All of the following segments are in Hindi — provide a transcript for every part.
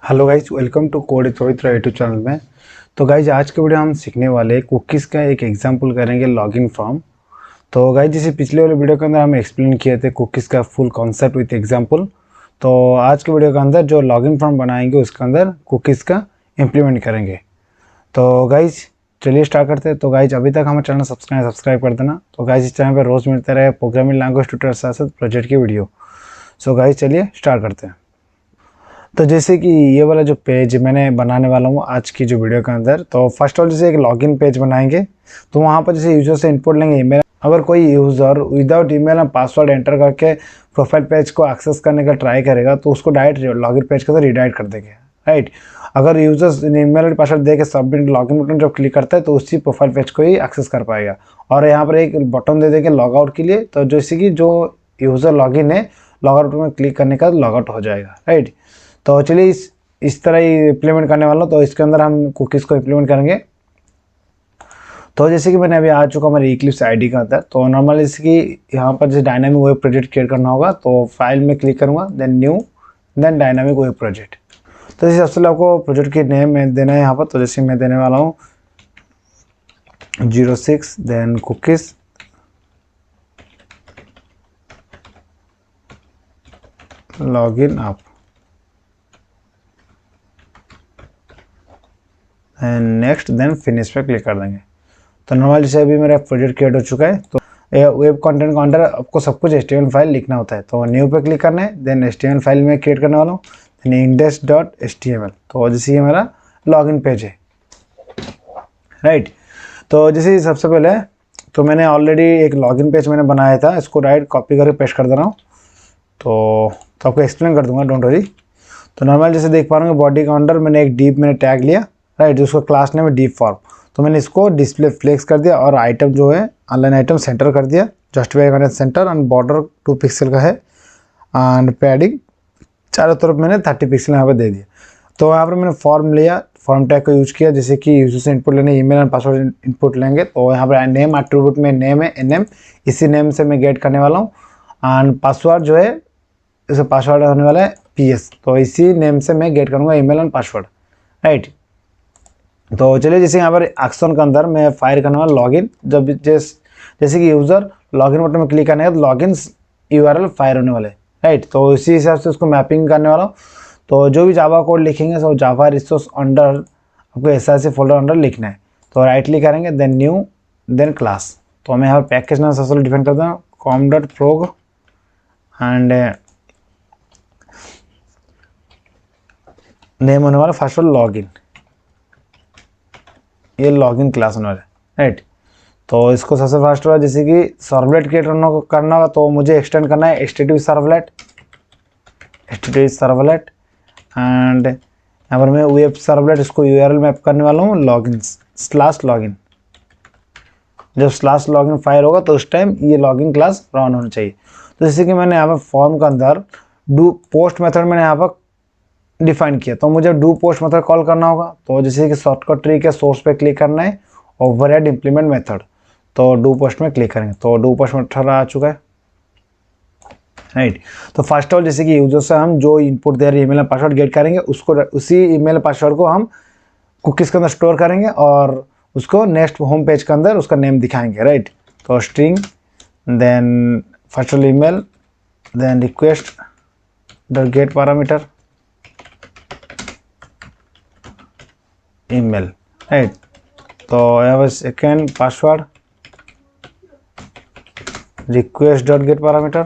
Hello guys, welcome to code Pavitra YouTube channel में। तो गाइज आज के वीडियो हम सीखने वाले कुकीज़ का एक एग्जांपल करेंगे लॉगिन फ्रॉम। तो गाइज जैसे पिछले वाले वीडियो के अंदर हम एक्सप्लेन किए थे कुकीज़ का फुल कॉन्सेप्ट विथ एग्जांपल। तो आज के वीडियो के अंदर जो लॉगिन फ्रॉम बनाएंगे उसके अंदर कुकीज़ का इम्प्लीमेंट करेंगे। तो गाइज चलिए स्टार्ट करते हैं। तो गाइज अभी तक हमारे चैनल सब्सक्राइब कर देना। तो गाइज इस चैनल पर रोज़ मिलते रहे प्रोग्रामिंग लैंग्वेज ट्यूटोरियल साथ साथ प्रोजेक्ट की वीडियो। सो गाइज चलिए स्टार्ट करते हैं। तो जैसे कि ये वाला जो पेज मैंने बनाने वाला हूँ आज की जो वीडियो के अंदर, तो फर्स्ट ऑफ जैसे एक लॉगिन पेज बनाएंगे। तो वहाँ पर जैसे यूज़र से इनपुट लेंगे ईमेल। अगर कोई user without email and password enter करके प्रोफाइल पेज को एक्सेस करने का ट्राई करेगा तो उसको डायरेक्ट लॉगिन पेज के अंदर रिडायरेक्ट कर देंगे, राइट। अगर यूज़र ईमेल और पासवर्ड दे के सबमिट लॉगिन बटन जब क्लिक करता है तो उसी प्रोफाइल पेज को ही एक्सेस कर पाएगा। और यहाँ पर एक बटन दे देंगे लॉग आउट के लिए, तो जैसे कि जो यूज़र लॉगिन है लॉग आउट में क्लिक करने का लॉग आउट हो जाएगा, राइट। तो चलिए इस तरह ही इम्प्लीमेंट करने वाला हूँ। तो इसके अंदर हम कुकीज़ को इम्प्लीमेंट करेंगे। तो जैसे कि मैंने अभी आ चुका हमारे इक्लिप्स आईडी का अंदर। तो नॉर्मली जैसे कि यहाँ पर जैसे डायनामिक वेब प्रोजेक्ट क्रिएट करना होगा तो फाइल में क्लिक करूँगा, then new, then dynamic web project. तो जैसे सबसे आपको प्रोजेक्ट की नेम में देना है यहाँ पर। तो जैसे मैं देने वाला हूँ 06, then cookies, login up, and next, then finish पे क्लिक कर देंगे। तो नॉर्मल जैसे अभी मेरा प्रोजेक्ट क्रिएट हो चुका है। तो वेब कंटेंट के अंदर आपको सब कुछ HTML फाइल लिखना होता है। तो न्यू पे क्लिक करना है, देन HTML फाइल में क्रिएट करने वाला हूँ, देन index.html। तो जैसे ये मेरा लॉगिन पेज है, राइट। तो जैसे सबसे पहले तो मैंने ऑलरेडी एक लॉगिन पेज मैंने बनाया था, इसको डायरेक्ट कॉपी करके पेस्ट कर दे रहा हूँ। तो आपको एक्सप्लेन कर दूंगा, डोंट वरी। तो नॉर्मल जैसे देख पा रहे हैं बॉडी के अंदर मैंने एक डीप मैंने टैग लिया, राइट। उसका क्लास नेम है डीप फॉर्म। तो मैंने इसको डिस्प्ले फ्लेक्स कर दिया और आइटम जो है ऑनलाइन आइटम सेंटर कर दिया, जस्टिफाई करना सेंटर, एंड बॉर्डर 2 पिक्सल का है, एंड पैडिंग चारों तरफ मैंने 30 पिक्सल यहाँ पर दे दिया। तो यहाँ पर मैंने फॉर्म लिया, फॉर्म टैग को यूज किया। जैसे कि यूजर से इनपुट लेने ईमेल एंड पासवर्ड इनपुट लेंगे। तो यहाँ पर नेम एट्रीब्यूट में नेम है NM, इसी नेम से मैं गेट करने वाला हूँ। एंड पासवर्ड जो है इसका पासवर्ड होने वाला है PS। तो इसी नेम से मैं गेट करूँगा ईमेल एंड पासवर्ड, राइट। तो चलिए जैसे यहाँ पर एक्शन के अंदर मैं फायर करने वाला लॉगिन। जब जैसे कि यूज़र लॉगिन बटन में क्लिक करने का तो लॉगिन URL फायर होने वाले, राइट। तो इसी हिसाब से उसको मैपिंग करने वाला हूँ। तो जो भी जावा कोड लिखेंगे सब जावा रिसोर्स अंडर आपको SRC फोल्डर अंडर लिखना है। तो राइट क्लिक करेंगे, देन न्यू, देन क्लास। तो मैं यहाँ पर पैकेज नाम सबसे डिफाइन करता हूँ com.prog, एंड नेम होने वाला फर्स्ट वाला लॉगिन, ये लॉगिन क्लास होने वाला है, राइट। तो इसको सबसे फर्स्ट वाला जैसे कि सर्वलेट क्रिएट करना होगा तो मुझे एक्सटेंड करना है HTTP सर्वलेट, एंड यहाँ पर मैं वेब सर्वलेट इसको URL मैप करने वाला हूँ login/login। जब /login फायर होगा तो उस टाइम ये लॉगिन क्लास रन होना चाहिए। तो जैसे कि मैंने यहाँ पर फॉर्म के अंदर डू पोस्ट मेथड मैंने यहाँ पर डिफाइन किया। तो मुझे डू पोस्ट मेथड कॉल करना होगा। तो जैसे कि शॉर्टकट ट्री के सोर्स पे क्लिक करना है, ओवरराइड इंप्लीमेंट मेथड। तो डू पोस्ट में क्लिक करेंगे तो डू पोस्ट मेथड आ चुका है, राइट। तो फर्स्ट ऑफ जैसे कि यूजर से हम जो इनपुट दे रहे ईमेल पासवर्ड गेट करेंगे उसको उसी ईमेल पासवर्ड को हम कुकीज़ के अंदर स्टोर करेंगे और उसको नेक्स्ट होम पेज के अंदर उसका नेम दिखाएंगे, राइट। तो string, then first email, then request dot get parameter email, right. तो यहाँ पर second password request dot get parameter,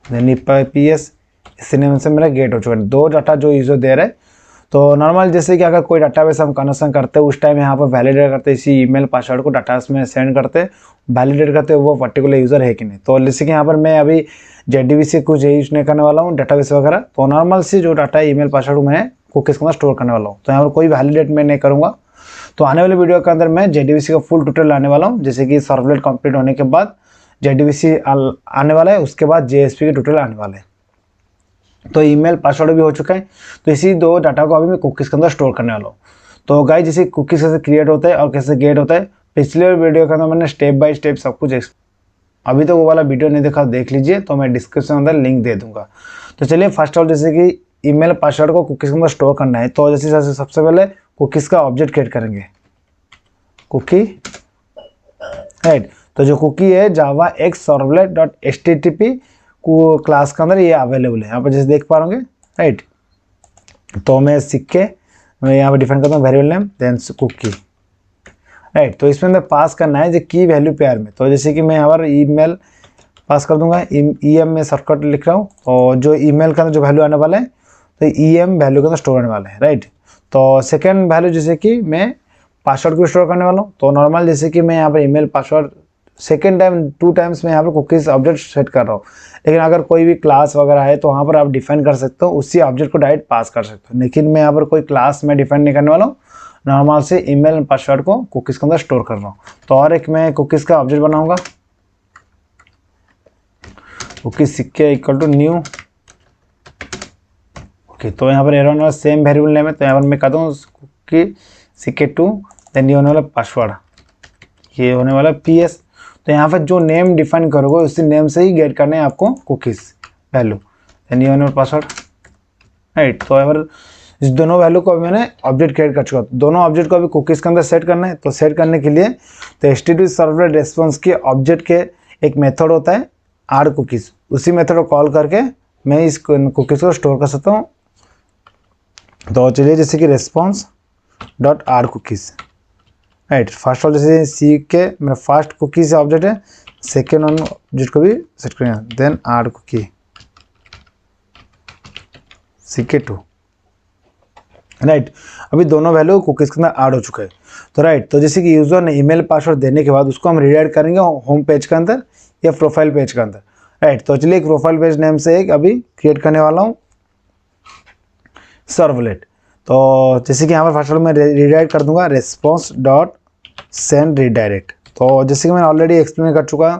then PS। इसी नेम से मेरा गेट हो चुका है। 2 डाटा जो यूजर दे रहे हैं। तो नॉर्मल जैसे कि अगर कोई डाटाबेस हम कनेक्शन करते हैं उस टाइम यहाँ पर वैलिडेट करते इसी ईमेल पासवर्ड को डाटाबेस में सेंड करते, वैलिडेट करते वो पर्टिकुलर यूज़र है कि नहीं। तो जैसे कि यहाँ पर मैं अभी JDBC कुछ यूज नहीं करने वाला हूँ डाटाबेस वगैरह। तो नॉर्मल सी जो डाटा ईमेल पासवर्ड मैं कुकीज़ के अंदर स्टोर करने वाला हूँ। तो यहाँ पर कोई वैलिडेट मैं नहीं करूँगा। तो आने वाले वीडियो के अंदर मैं JDBC का फुल ट्यूटोरियल लाने वाला हूँ। जैसे कि सर्वलेट कंप्लीट होने के बाद JDBC आने वाला है, उसके बाद JSP के ट्यूटोरियल आने वाले हैं। तो ईमेल पासवर्ड भी हो चुका है। तो इसी 2 डाटा को अभी मैं कुकीज़ के अंदर स्टोर करने वाला हूँ। तो गाइस जैसे कुकीज़ कैसे क्रिएट होता है और कैसे गेट होता है पिछले वीडियो के अंदर मैंने स्टेप बाय स्टेप सब कुछ अभी तो वो वाला वीडियो नहीं देखा देख लीजिए, तो मैं डिस्क्रिप्शन में अंदर लिंक दे दूंगा। तो चलिए फर्स्ट ऑफ जैसे कि ईमेल पासवर्ड को कुकीज़ के अंदर स्टोर करना है, तो जैसे सबसे पहले कुकीज़ का ऑब्जेक्ट क्रिएट करेंगे, कुकी, राइट। तो जो कुकी है जावा एक्स सर्वलेट डॉट HTTP को क्लास के अंदर ये अवेलेबल है, यहाँ पर जैसे देख पा रहे होंगे, राइट। तो मैं सीख के मैं यहाँ पर डिफाइन करता हूँ variable name then cookie, right. तो इसमें अंदर पास करना है जो की वैल्यू पेयर में, तो जैसे कि मैं यहाँ पर ईमेल पास कर दूंगा, EM में शॉर्टकट लिख रहा हूँ, तो जो ईमेल का अंदर जो वैल्यू आने वाला है तो EM वैल्यू के अंदर स्टोर होने वाला है, राइट। तो सेकंड वैल्यू जैसे कि मैं पासवर्ड को स्टोर करने वाला हूँ, तो नॉर्मल जैसे कि मैं यहाँ पर email password second time 2 times मैं यहाँ पर कुकीज़ ऑब्जेक्ट सेट कर रहा हूँ, लेकिन अगर कोई भी क्लास वगैरह है तो वहाँ पर आप डिफाइन कर सकते हो, उसी ऑब्जेक्ट को डायरेक्ट पास कर सकते हो। लेकिन मैं यहाँ पर कोई क्लास में डिफाइन नहीं करने वाला हूँ, नॉर्मल से ईमेल पासवर्ड को कुकीज़ के अंदर स्टोर कर रहा हूँ। तो और एक मैं कुकीज़ का ऑब्जेक्ट बनाऊंगा, कुकीज़ सिक्के इक्वल टू न्यू, ओके। तो यहाँ पर एरर वाला सेम वेरिएबल नेम है, तो यहाँ पर मैं कहता हूँ कुकी सिक्के 2, देन ये होने वाला पासवर्ड, ये होने वाला PS। तो यहाँ पर जो नेम डिफाइन करोगे उसी नेम से ही गेट करना है आपको कुकीज़ वैल्यू, देन ये होने वाला पासवर्ड, राइट। तो यहाँ पर इस दोनों वैल्यू को मैंने ऑब्जेक्ट क्रिएट कर चुका, दोनों ऑब्जेक्ट को अभी कुकीज़ के अंदर सेट करना है। तो सेट करने के लिए तो HTTP सर्वलेट रेस्पॉन्स के ऑब्जेक्ट के एक मेथड होता है आर कुकीज़, उसी मेथड को कॉल करके मैं इस कुकीज़ को स्टोर कर सकता हूँ। तो चलिए जैसे कि response dot are cookies, right. First of जैसे सी के मेरा फर्स्ट कुकीज़ ऑब्जेक्ट है, सेकेंड ऑब्जेक्ट को भी सेट करेंगे, then are cookie CK2, right. अभी दोनों वैल्यू कुकीज़ के अंदर ऐड हो चुके हैं, तो राइट। तो जैसे कि यूज़र ने ईमेल पासवर्ड देने के बाद उसको हम रीडायरेक्ट करेंगे होम पेज के अंदर या प्रोफाइल पेज के अंदर, राइट। तो चलिए एक प्रोफाइल पेज नेम से एक अभी क्रिएट करने वाला हूँ सर्वलेट। तो जैसे कि यहाँ पर फर्स्ट ऑफ मैं रीडायरेक्ट कर दूंगा रेस्पॉन्स डॉट सेंड रीडायरेक्ट। तो जैसे कि मैंने ऑलरेडी एक्सप्लेन कर चुका,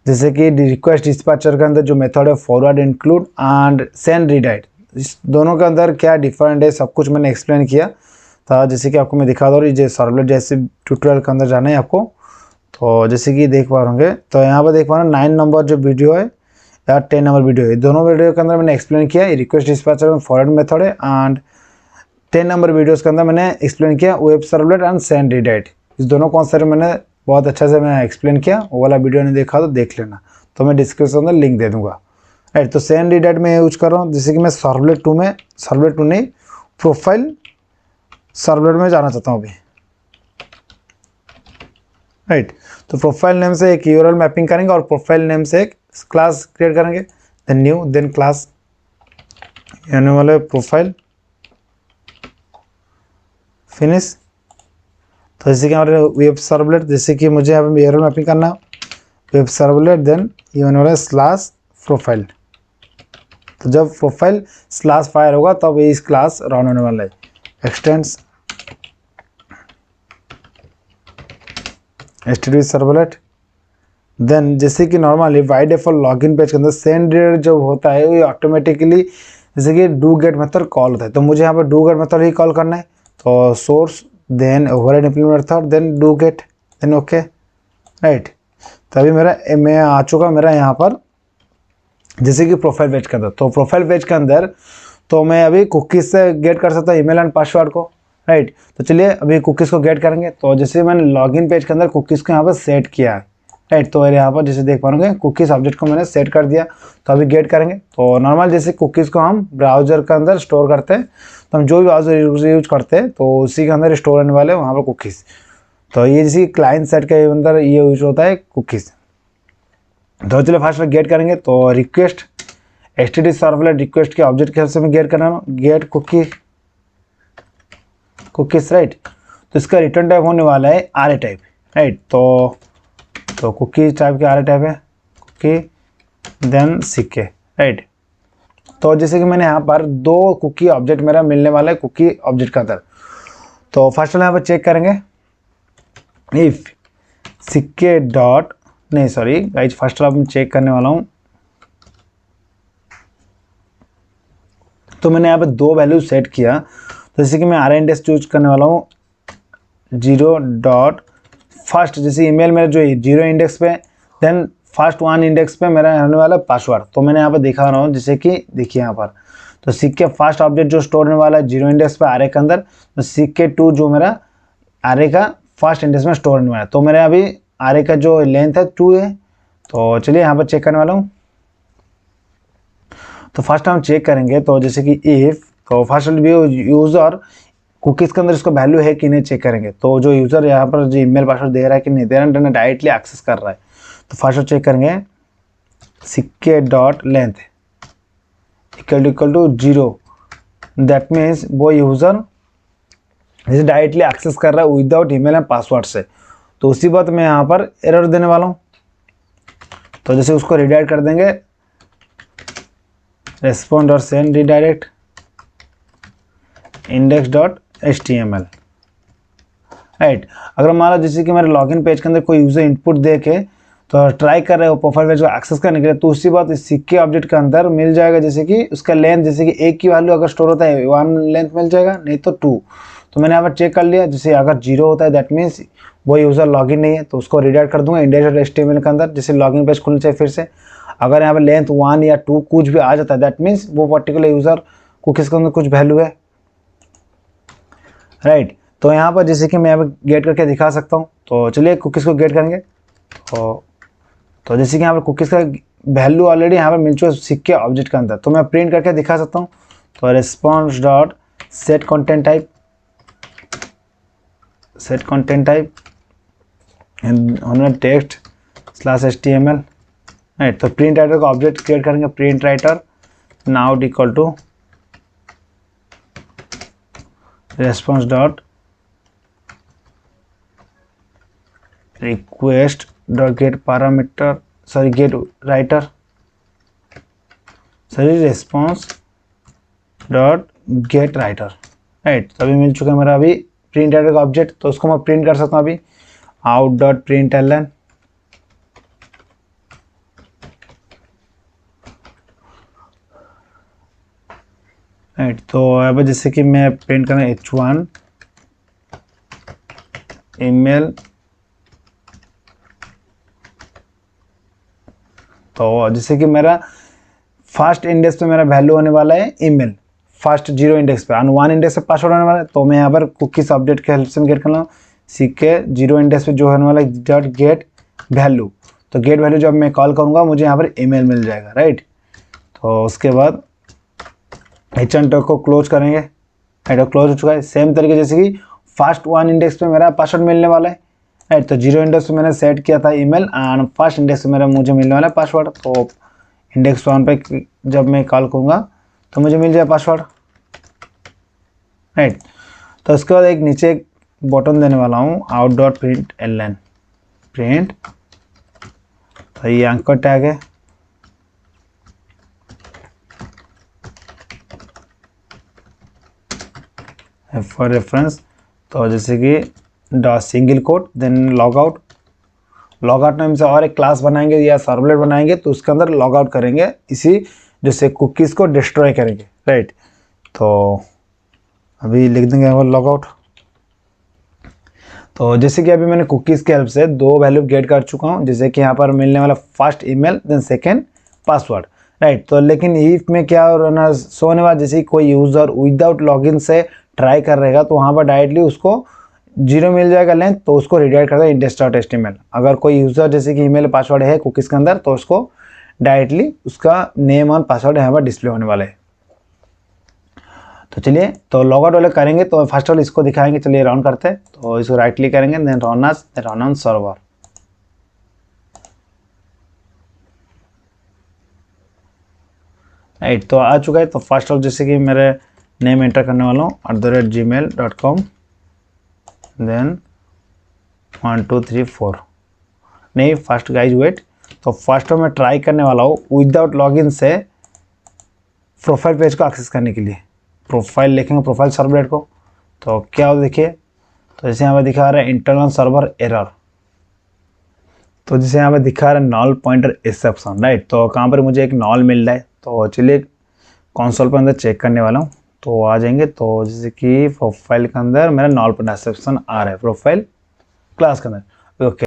जैसे कि रिक्वेस्ट डिस्पैचर के अंदर जो मेथड है forward include and send redirect, इस दोनों के अंदर क्या डिफरेंट है सब कुछ मैंने एक्सप्लेन किया था। जैसे कि आपको मैं दिखा दूँ, ये सर्वलेट जैसे ट्यूटोरियल के अंदर जाना है आपको, तो जैसे कि देख पा रहे होंगे, तो यहाँ पर देख पा रहे हैं 9 नंबर जो वीडियो है या 10 नंबर वीडियो है, दोनों वीडियो के अंदर मैंने एक्सप्लेन किया रिक्वेस्ट डिस्पैचर में फॉरवर्ड मेथड है, एंड 10 नंबर वीडियोज़ के अंदर मैंने एक्सप्लेन किया web servlet and send redirect. इस दोनों कॉन्सेप्ट मैंने बहुत अच्छे से मैं एक्सप्लेन किया, वो वाला वीडियो नहीं देखा तो देख लेना, तो मैं डिस्क्रिप्शन में लिंक दे दूंगा, राइट। तो सेंड रीडायरेक्ट में यूज कर रहा हूँ, जैसे कि मैं सर्वलेट 2 में, सर्वलेट 2 नहीं प्रोफाइल सर्वलेट में जाना चाहता हूँ अभी, राइट। तो प्रोफाइल नेम से एक URL मैपिंग करेंगे और प्रोफाइल नेम से एक क्लास क्रिएट करेंगे, देन न्यू, देन क्लास यानी वाले प्रोफाइल फिनिश। तो जैसे कि हमारे वेब सर्वलेट, जैसे कि मुझे यहाँ पे URL मैपिंग करना वेब सर्वलेट, देन ये होने वाला स्लैश प्रोफाइल। तो जब प्रोफाइल स्लैश फायर होगा तब ये इस क्लास रन होने वाला है। एक्सटेंड्स HTTP सर्वलेट, देन जैसे कि normally by default login page के अंदर सेंड रीडायरेक्ट जो होता है वो ऑटोमेटिकली जैसे कि डू गेट मेथड कॉल होता है, तो मुझे यहाँ पर डू गेट मेथड ही कॉल करना है। तो source then override implement method then do get then okay, right. तो अभी मैं आ चुका मेरा यहाँ पर जैसे कि प्रोफाइल पेज के अंदर। तो प्रोफाइल पेज के अंदर तो मैं अभी कुकीज़ से गेट कर सकता हूँ ईमेल एंड पासवर्ड को, राइट। तो चलिए अभी कुकीज़ को गेट करेंगे। तो जैसे मैंने लॉगिन पेज के अंदर कुकीज़ को यहाँ पर सेट किया है, राइट। तो यहाँ पर जैसे देख पाओगे कुकीज़ ऑब्जेक्ट को मैंने सेट कर दिया, तो अभी गेट करेंगे। तो नॉर्मल जैसे कुकीज़ को हम ब्राउजर के अंदर स्टोर करते हैं, तो हम जो भी ब्राउजर यूज करते हैं तो उसी के अंदर स्टोर होने वाले वहाँ पर कुकीज़। तो ये जैसे क्लाइंट साइड के अंदर ये यूज होता है कुकीज़। तो चलिए फर्स्ट गेट करेंगे। तो रिक्वेस्ट HTTP सर्वलेट रिक्वेस्ट के ऑब्जेक्ट के हिसाब से मैं गेट करना गेट कुकीज़, राइट। तो इसका रिटर्न टाइप होने वाला है आरए टाइप, राइट। तो कुकी टाइप के आरए टाइप है कुकी देन सीके, राइट। तो जैसे कि मैंने यहाँ पर 2 कुकी ऑब्जेक्ट मेरा मिलने वाला है कुकी ऑब्जेक्ट का अंदर। तो फर्स्ट वाला यहाँ पर चेक करेंगे इफ सीके डॉट नहीं सॉरी गाइज फर्स्ट वाला मैं चेक करने वाला हूँ। तो मैंने यहाँ पे 2 वैल्यू सेट किया, तो जैसे कि मैं आर इंडेक्स चूज करने वाला हूँ 0 डॉट फर्स्ट, जैसे ईमेल मेरा जो 0 इंडेक्स पे, देन फर्स्ट वन इंडेक्स पे मेरा होने वाला पासवर्ड, तो मैंने यहाँ पर दिखा रहा हूँ, जैसे कि देखिए यहाँ पर, तो सीक के फर्स्ट ऑब्जेक्ट जो स्टोर होने वाला है 0 इंडेक्स पे आरे के अंदर, तो सीक के 2 जो मेरा आरे का फर्स्ट इंडेक्स में स्टोर होने वाला है। तो मेरे अभी आरे का जो लेंथ है 2 है। तो चलिए यहाँ पर चेक करने वाला हूँ। तो फर्स्ट हम चेक करेंगे, तो जैसे कि इफ, तो फर्स्ट भी यूज़र कुकीज़ के अंदर इसको वैल्यू है कि नहीं चेक करेंगे। तो जो यूज़र यहाँ पर जो ईमेल पासवर्ड दे रहा है कि नहीं दे रहा है, डायरेक्टली एक्सेस कर रहा है, तो फर्स्ट चेक करेंगे सिक्के dot length equal to 0, that means वो यूज़र जैसे डायरेक्टली एक्सेस कर रहा है विदाउट ईमेल एंड पासवर्ड से। तो उसी बात मैं यहाँ पर एरर देने वाला हूँ। तो जैसे उसको रिडायरेक्ट कर देंगे, रेस्पॉन्ड और सेंड रिडायरेक्ट index.html, राइट। अगर मान लो जैसे कि मेरे लॉगिन पेज के अंदर कोई यूज़र इनपुट दे के तो ट्राई कर रहे हो प्रोफाइल पेज को एक्सेस करने के लिए, तो उसी बात इस सिक्के ऑब्जेक्ट के अंदर मिल जाएगा, जैसे कि उसका लेंथ, जैसे कि एक की वैल्यू अगर स्टोर होता है 1 लेंथ मिल जाएगा, नहीं तो 2। तो मैंने यहाँ पर चेक कर लिया, जैसे अगर 0 होता है दैट मीन्स वो यूज़र लॉगिन नहीं है, तो उसको रिडायरेक्ट कर दूंगा index.html के अंदर, जैसे लॉगिन पेज खुलना चाहिए फिर से। अगर यहाँ पर लेंथ 1 या 2 कुछ भी आ जाता है दैट मीन्स वो पर्टिकुलर यूज़र को किसके अंदर कुछ वैल्यू है, राइट। तो यहाँ पर जैसे कि मैं यहाँ पर गेट करके दिखा सकता हूँ। तो चलिए कुकीज़ को गेट करेंगे। तो जैसे कि यहाँ पर कुकीज़ का वैल्यू ऑलरेडी यहाँ पर मिल चुका है सिक्के ऑब्जेक्ट के अंदर, तो मैं प्रिंट करके दिखा सकता हूँ। तो response dot set content type and text slash HTML, right. तो प्रिंट राइटर का ऑब्जेक्ट क्रिएट करेंगे, print writer now equal to response dot request dot get parameter, sorry get writer, sorry response dot get writer, right. तो अभी मिल चुका है मेरा अभी प्रिंट राइटर का ऑब्जेक्ट। तो उसको मैं प्रिंट कर सकता हूँ अभी out dot println, राइट। तो अब जैसे कि मैं प्रिंट करना H1 ईमेल, तो जैसे कि मेरा फर्स्ट इंडेक्स पे मेरा वैल्यू होने वाला है ईमेल, फर्स्ट 0 इंडेक्स पे, और 1 इंडेक्स पे पासवर्ड होने वाला है। तो मैं यहाँ पर कुकीज़ अपडेट के हेल्प से गेट कर रहा हूँ, सीख के 0 इंडेक्स पे जो होने वाला है डॉट गेट वैल्यू। तो गेट वैल्यू जब मैं कॉल करूँगा मुझे यहाँ पर ईमेल मिल जाएगा, राइट। तो उसके बाद H1 टॉक को क्लोज करेंगे, राइट। क्लोज हो चुका है। सेम तरीके जैसे कि फर्स्ट 1 इंडेक्स पे मेरा पासवर्ड मिलने वाला है, राइट। तो 0 इंडेक्स पे मैंने सेट किया था ईमेल एंड फर्स्ट इंडेक्स पे मेरा मुझे मिलने वाला है पासवर्ड। तो इंडेक्स 1 पे जब मैं कॉल करूँगा तो मुझे मिल जाए पासवर्ड, राइट। तो उसके बाद एक नीचे एक बटन देने वाला हूँ out.println प्रिंट, तो ये एंकर टैग है, फॉर रेफरेंस। तो जैसे कि dot single quote then log out नाम से और एक क्लास बनाएंगे या सर्वलेट बनाएंगे, तो उसके अंदर लॉग आउट करेंगे, इसी जैसे कुकीज़ को डिस्ट्रॉय करेंगे, राइट। तो अभी लिख देंगे वो लॉग आउट। तो जैसे कि अभी मैंने कुकीज़ के हेल्प से 2 वैल्यू गेट कर चुका हूँ, जैसे कि यहाँ पर मिलने वाला first email then second password, right. तो लेकिन इफ में क्या शो होने वाला, जैसे कोई यूज़र विदाउट लॉगिन से ट्राई कर रहेगा तो वहाँ पर डायरेक्टली उसको 0 मिल जाएगा लेंथ, तो उसको रिडायरेक्ट करता है index.html। अगर कोई यूज़र जैसे कि ईमेल पासवर्ड है कुकीज़ के अंदर, तो उसको डायरेक्टली उसका नेम और पासवर्ड यहाँ पर डिस्प्ले होने वाले हैं। तो चलिए, तो लॉग आउट वाले करेंगे, तो फर्स्ट ऑफ ऑल इसको दिखाएंगे। चलिए रन करते हैं। तो इसको राइट क्लिक करेंगे, then run on server, right. तो आ चुका है। तो फर्स्ट ऑफ जैसे कि मेरे नेम एंटर करने वाला हूँ @gmail.com, देन 1 2 3 4, नहीं फर्स्ट गाइज वेट। तो फर्स्ट मैं ट्राई करने वाला हूँ विदाउट लॉगिन से प्रोफाइल पेज को एक्सेस करने के लिए। प्रोफाइल लिखेंगे, प्रोफाइल सर्वलेट को, तो क्या हो देखिए। तो जैसे यहाँ पर दिखा रहा है इंटरनल सर्वर एरर, तो जैसे यहाँ पर दिखा रहा है नॉल पॉइंटर एक्सेप्शन, राइट। तो कहाँ पर मुझे एक नॉल मिल रहा है। तो चलिए कंसोल पर अंदर चेक करने वाला हूँ। तो आ जाएंगे, तो जैसे कि प्रोफाइल के अंदर मेरा नॉल पॉइंटर एक्सेप्शन आ रहा है प्रोफाइल क्लास के अंदर, ओके।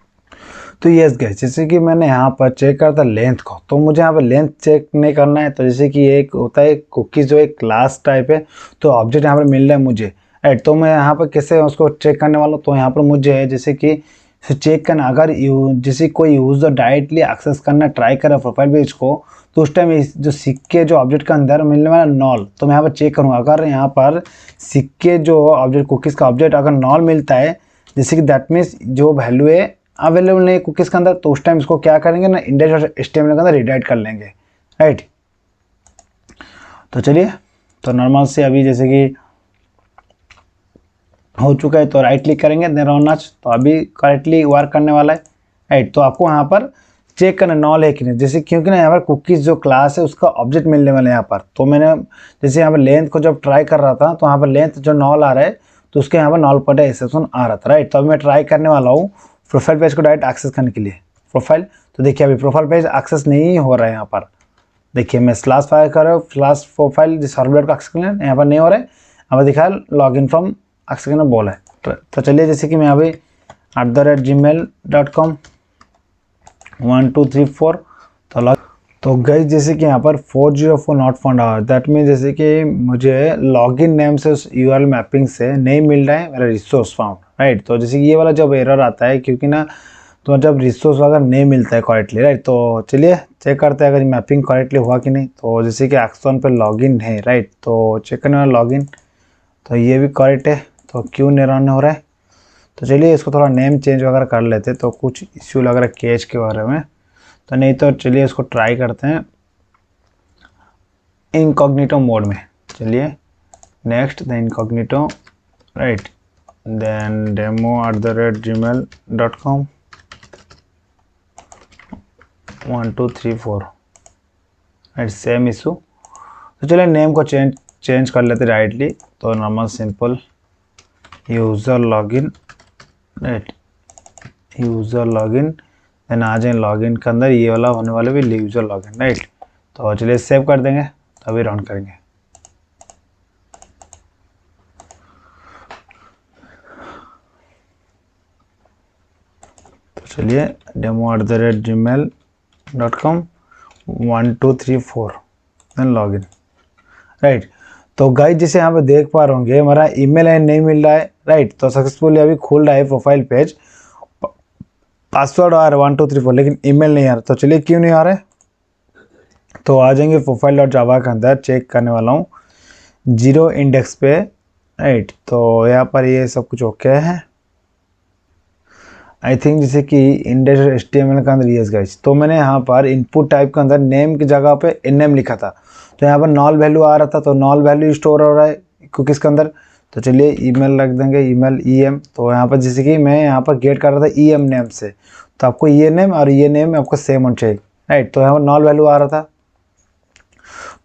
तो यस गाइस, जैसे कि मैंने यहाँ पर चेक करा था लेंथ को, तो मुझे यहाँ पर लेंथ चेक नहीं करना है। तो जैसे कि एक होता है कुकीज़ जो एक क्लास टाइप है, तो ऑब्जेक्ट यहाँ पर मिल रहा है मुझे, राइट। तो मैं यहाँ पर कैसे उसको चेक करने वाला हूँ, तो यहाँ पर मुझे है जैसे कि चेक करना, अगर जैसे कोई यूज़र डायरेक्टली एक्सेस करना ट्राई करे प्रोफाइल पेज को, तो उस टाइम जो सिक्के जो ऑब्जेक्ट के अंदर मिलने वाला नॉल, तो मैं यहाँ पर चेक करूँगा। अगर यहाँ पर सिक्के जो ऑब्जेक्ट कुकीज़ का ऑब्जेक्ट अगर नॉल मिलता है, जैसे कि दैट मीन्स जो वैल्यू है अवेलेबल नहीं है कुकीज़ के अंदर, तो उस टाइम इसको क्या करेंगे ना, इंडेक्स और एचटीएमएल के अंदर रिडायरेक्ट कर लेंगे, राइट। तो चलिए, तो नॉर्मल से अभी जैसे कि हो चुका है, तो राइट क्लिक करेंगे, देन रन आज, तो अभी करेक्टली वर्क करने वाला है, राइट। तो आपको यहाँ पर चेक करना नॉल है कि नहीं, जैसे क्योंकि ना यहाँ पर कुकीज़ जो क्लास है उसका ऑब्जेक्ट मिलने वाला है यहाँ पर। तो मैंने जैसे यहाँ पर लेंथ को जब ट्राई कर रहा था, तो यहाँ पर लेंथ जो नॉल आ रहा है, तो उसके यहाँ पर नॉल पर एक्सेप्शन आ रहा था, राइट। तो अभी मैं ट्राई करने वाला हूँ प्रोफाइल पेज को डायरेक्ट एक्सेस करने के लिए। प्रोफाइल, तो देखिए अभी प्रोफाइल पेज एक्सेस नहीं हो रहा है यहाँ पर। देखिए मैं स्लैश फायर कर रहा हूँ, स्लैश प्रोफाइल जिस सर्वर को एक्सेस करना यहाँ पर नहीं हो रहा है, यहाँ पर दिखा लॉग इन फ्रॉम एक्सेस करना बोला है। तो चलिए, जैसे कि मैं अभी @gmail.com 1234 तो लॉग, तो गाइस जैसे कि यहाँ पर 404 नॉट फाउंड आवर, दैट मीन जैसे कि मुझे लॉगिन नेम से उस यूआरएल मैपिंग से नहीं मिल रहा है मेरा रिसोर्स फाउंड, राइट। तो जैसे कि ये वाला जब एरर आता है, क्योंकि ना तो जब रिसोर्स वगैरह नहीं मिलता है करेक्टली, राइट। तो चलिए चेक करते हैं अगर मैपिंग करेक्टली हुआ कि नहीं। तो जैसे कि एक्सॉन पे लॉगिन है, राइट, तो चेक करने वाला लॉगिन, तो ये भी करेक्ट है, तो क्यों नहीं रन हो रहा है। तो चलिए इसको थोड़ा नेम चेंज वगैरह कर लेते हैं, तो कुछ इश्यू लग रहा है कैच के बारे में, तो नहीं तो चलिए इसको ट्राई करते हैं इनकॉग्निटो मोड में। चलिए next the incognito, right, then demo@gmail.com 1234, right, same issue. तो चलिए नेम को चेंज कर लेते राइटली, तो normal simple user login, right, user login, then आ जाए लॉगिन के अंदर ये वाला होने वाला भी यूज़र लॉगिन, राइट। तो चलिए सेव कर देंगे, तभी रन करेंगे। तो चलिए demo@gmail.com 1234 देन लॉगिन, राइट। तो गाइस जैसे यहाँ पे देख पा रहे होंगे हमारा ईमेल आई नहीं मिल रहा है, राइट। तो सक्सेसफुली अभी खुल रहा है प्रोफाइल पेज, पासवर्ड आ रहा है 1234, लेकिन ईमेल नहीं आ रहा। तो चलिए क्यों नहीं आ रहा है, तो आ जाएंगे profile.java के अंदर, चेक करने वाला हूँ 0 इंडेक्स पे, राइट। तो यहाँ पर ये सब कुछ ओके है आई थिंक, जैसे कि इंडेक्स HTML के अंदर यस गाइस। तो मैंने यहाँ पर इनपुट टाइप के अंदर नेम की जगह पे name लिखा था, तो यहाँ पर नॉल वैल्यू आ रहा था, तो नॉल वैल्यू स्टोर हो रहा है कुकीज़ के अंदर। तो चलिए ईमेल रख देंगे, ईमेल EM। तो यहाँ पर जैसे कि मैं यहाँ पर गेट कर रहा था EM नेम से, तो आपको ये नेम और ये नेम आपको सेम होना चाहिए, राइट। तो यहाँ पर नॉल वैल्यू आ रहा था,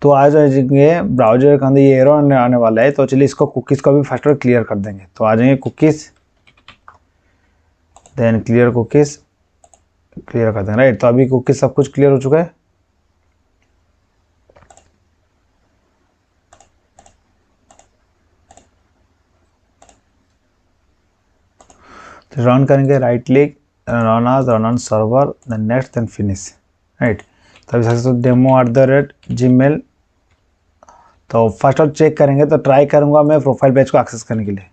तो आ जाएंगे ब्राउजर के अंदर ये एरर आने वाला है। तो चलिए इसको कुकीज़ को भी फर्स्ट क्लियर कर देंगे। तो आ जाएंगे cookies, then clear cookies, clear कर देंगे, राइट। तो अभी कुकीज़ सब कुछ क्लियर हो चुका है। तो रन करेंगे, right click, run on server, then next, then finish, right. तभी सक्सेसफुल demo@gmail। तो फर्स्ट ऑफ चेक करेंगे, तो ट्राई करूंगा मैं प्रोफाइल पेज को एक्सेस करने के लिए।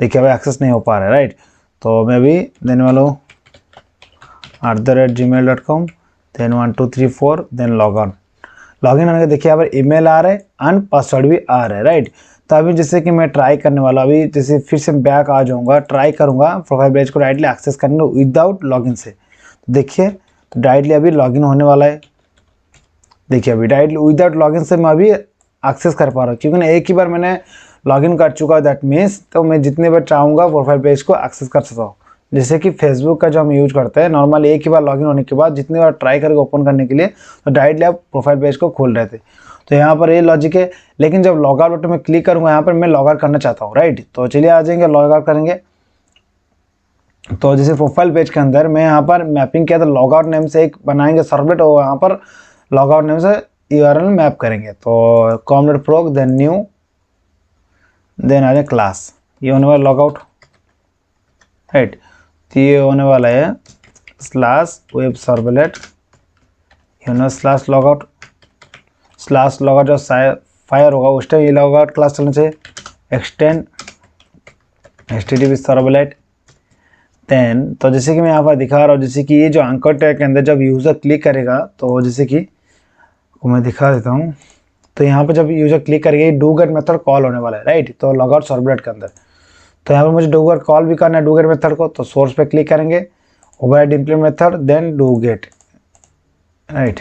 देखिए अभी एक्सेस नहीं हो पा रहा है, राइट। तो मैं भी देने वाला हूँ @gmail.com then 1234 then log in होने के देखिए यहाँ पर ईमेल आ रहा है एंड पासवर्ड भी आ रहा है, राइट। तो अभी जैसे कि मैं ट्राई करने वाला, अभी जैसे फिर से बैक आ जाऊँगा, ट्राई करूँगा प्रोफाइल पेज को डायरेक्टली एक्सेस करने विदाउट लॉगिन से। तो देखिए तो डायरेक्टली अभी लॉगिन होने वाला है। देखिए अभी डायरेक्टली विदाउट लॉगिन से मैं अभी एक्सेस कर पा रहा हूँ, क्योंकि ना एक ही बार मैंने लॉगिन कर चुका है, दैट मीन्स तो मैं जितने बार चाहूँगा प्रोफाइल पेज को एक्सेस कर सकता हूँ। जैसे कि फेसबुक का जो हम यूज करते हैं नॉर्मल, एक ही बार लॉगिन होने के बाद जितनी बार ट्राई करके ओपन करने के लिए, तो डायरेक्टली आप प्रोफाइल पेज को खोल रहे थे। तो यहाँ पर ये लॉजिक है, लेकिन जब लॉग आउट बटन में क्लिक करूँगा, यहाँ पर मैं लॉग आउट करना चाहता हूँ, राइट। तो चलिए आ जाएंगे, लॉग आउट करेंगे। तो जैसे प्रोफाइल पेज के अंदर मैं यहाँ पर मैपिंग किया था, लॉग आउट नेम से एक बनाएंगे सर्वलेट, और यहाँ पर लॉग आउट नेम से URL मैप करेंगे। तो com.proc देन न्यू, देन आ जाए क्लास, ये होने वाला लॉग आउट, राइट। तो ये होने वाला है slash web servlet slash logout जो फायर होगा उस टाइम ये लॉगआउट क्लास चलना चाहिए, एक्सटेंड HTTP सर्वलेट। देन तो जैसे कि मैं यहाँ पर दिखा रहा हूँ, जैसे कि ये जो एंकर टैग के अंदर जब यूज़र क्लिक करेगा तो जैसे कि मैं दिखा देता हूँ, तो यहाँ पर जब यूज़र क्लिक करेगा डू गेट मेथड कॉल होने वाला है, राइट। तो लॉगआउट सर्वलेट के अंदर तो यहाँ पर मुझे डू गेट कॉल भी करना है डू गेट मेथड को, तो सोर्स पे क्लिक करेंगे, override implement method, then do get, right.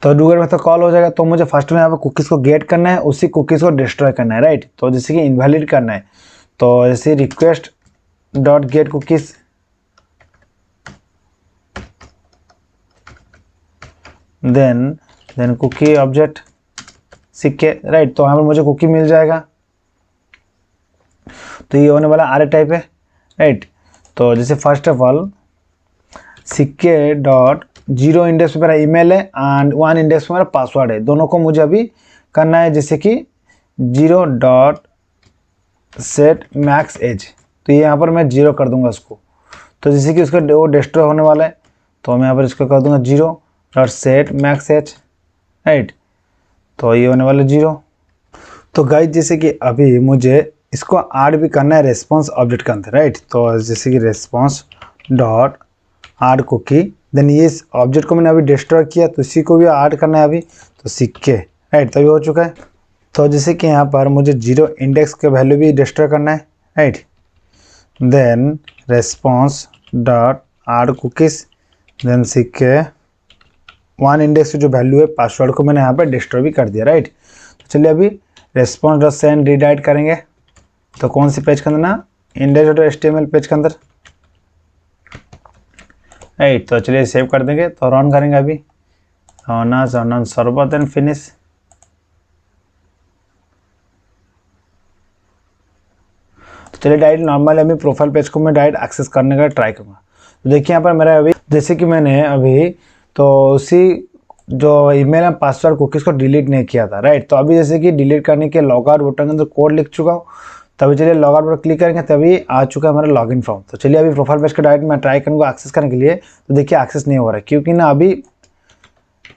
तो डू गेट मेथड कॉल हो जाएगा, तो मुझे फर्स्ट में यहाँ पर कुकीज़ को गेट करना है, उसी कुकीज़ को डिस्ट्रॉय करना है, राइट। तो जैसे कि इनवैलिड करना है, तो जैसे request dot get cookies, then cookie object सिक्के, राइट। तो यहाँ पर मुझे कुकी मिल जाएगा, तो ये होने वाला आर टाइप है, राइट। तो जैसे फर्स्ट ऑफ ऑल सिक्के डॉट 0 इंडेक्स पे मेरा ईमेल है एंड 1 इंडेक्स पे मेरा पासवर्ड है, दोनों को मुझे अभी करना है। जैसे कि 0 डॉट सेट मैक्स एज, तो ये यहाँ पर मैं 0 कर दूंगा उसको, तो जैसे कि उसका वो डिस्ट्रॉय होने वाला है, तो मैं यहाँ पर इसको कर दूंगा 0 dot set max age, right. तो ये होने वाला 0। तो गाइस जैसे कि अभी मुझे इसको ऐड भी करना है रेस्पॉन्स ऑब्जेक्ट के अंदर, राइट। तो जैसे कि response dot add cookie, then ये इस ऑब्जेक्ट को मैंने अभी डिस्ट्रॉय किया, तो इसी को भी ऐड करना है अभी, तो सिक्के, राइट। तो ये हो चुका है। तो जैसे कि यहाँ पर मुझे 0 इंडेक्स के वैल्यू भी डिस्ट्रॉय करना है, right. Then response dot add cookies, then सिक्के 1 इंडेक्स की जो वैल्यू है पासवर्ड को मैंने यहाँ पर डिस्ट्रॉय भी कर दिया, राइट। तो चलिए अभी रेस्पॉन्स डॉट सेंड रीडायरेक्ट करेंगे, तो कौन सी पेज के अंदर ना, index.html पेज के अंदर, राइट। तो चलिए सेव कर देंगे, तो रन करेंगे अभी, रन सर्वर, देन फिनिश। तो चलिए डायरेक्ट नॉर्मल अभी प्रोफाइल पेज को मैं डायरेक्ट एक्सेस करने का ट्राई करूँगा। तो देखिए यहाँ पर मेरा अभी जैसे कि मैंने अभी तो उसी जो ईमेल एंड पासवर्ड कुकीज़ को डिलीट नहीं किया था, राइट। तो अभी जैसे कि डिलीट करने के लॉग आउट बटन के अंदर कोड लिख चुका हूँ, तभी चलिए लॉग आउट पर क्लिक करेंगे, तभी आ चुका है हमारा लॉगिन फॉर्म। तो चलिए अभी प्रोफाइल पेज का डायरेक्ट मैं ट्राई करूँगा एक्सेस करने के लिए, तो देखिए एक्सेस नहीं हो रहा है क्योंकि ना अभी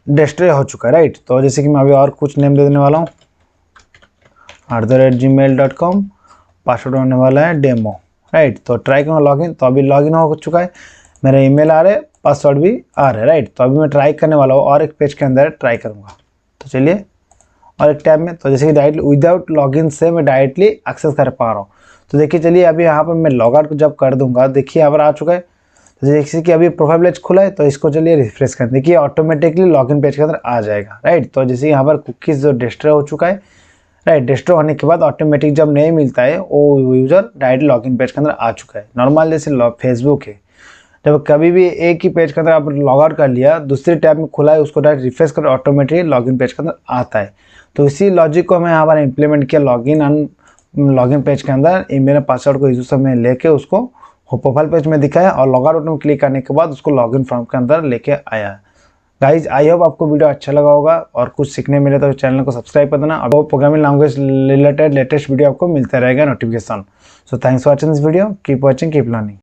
डिस्ट्रॉय हो चुका है, राइट। तो जैसे कि मैं अभी और कुछ नेम दे देने वाला हूँ, @gmail.com, पासवर्ड होने वाला है डेमो, राइट। तो ट्राई करूँगा लॉगिन, तो अभी लॉगिन हो चुका है, मेरा ईमेल आ रहा है, पासवर्ड भी आ रहा है, राइट। तो अभी मैं ट्राई करने वाला हूँ और एक पेज के अंदर ट्राई करूँगा। तो चलिए और एक टैब में, तो जैसे कि डायरेक्टली विदाउट लॉगिन से मैं डायरेक्टली एक्सेस कर पा रहा हूँ। तो देखिए चलिए अभी यहाँ पर मैं लॉग आउट जब कर दूंगा, देखिए यहाँ पर आ चुका है। तो जैसे कि अभी प्रोफाइल पेज खुला है, तो इसको चलिए रिफ्रेश कर, देखिए ऑटोमेटिकली लॉगिन पेज के अंदर आ जाएगा, राइट। तो जैसे यहाँ पर कुकीज़ जो डिस्ट्रॉय हो चुका है, राइट। डिस्ट्रॉय होने के बाद ऑटोमेटिक जब नहीं मिलता है वो यूज़र डायरेक्ट लॉगिन पेज के अंदर आ चुका है। नॉर्मल जैसे फेसबुक है, जब कभी भी एक ही पेज के अंदर आप लॉग आउट कर लिया, दूसरे टैब में खुला है, उसको डायरेक्ट रिफ्रेश कर ऑटोमेटिकली लॉगिन पेज के अंदर आता है। तो इसी लॉजिक को मैं यहाँ पर इम्प्लीमेंट किया लॉगिन पेज के अंदर, ईमेल पासवर्ड को यूजर में लेके उसको प्रोफाइल पेज में दिखाया और लॉग आउट में क्लिक करने के बाद उसको लॉगिन फॉर्म के अंदर लेके आया। गाइज आई होप आपको वीडियो अच्छा लगा होगा और कुछ सीखने मिले तो चैनल को सब्सक्राइब कर देना, और programming language related latest video आपको मिलता रहेगा notification. So thanks for watching this video, keep watching, keep learning.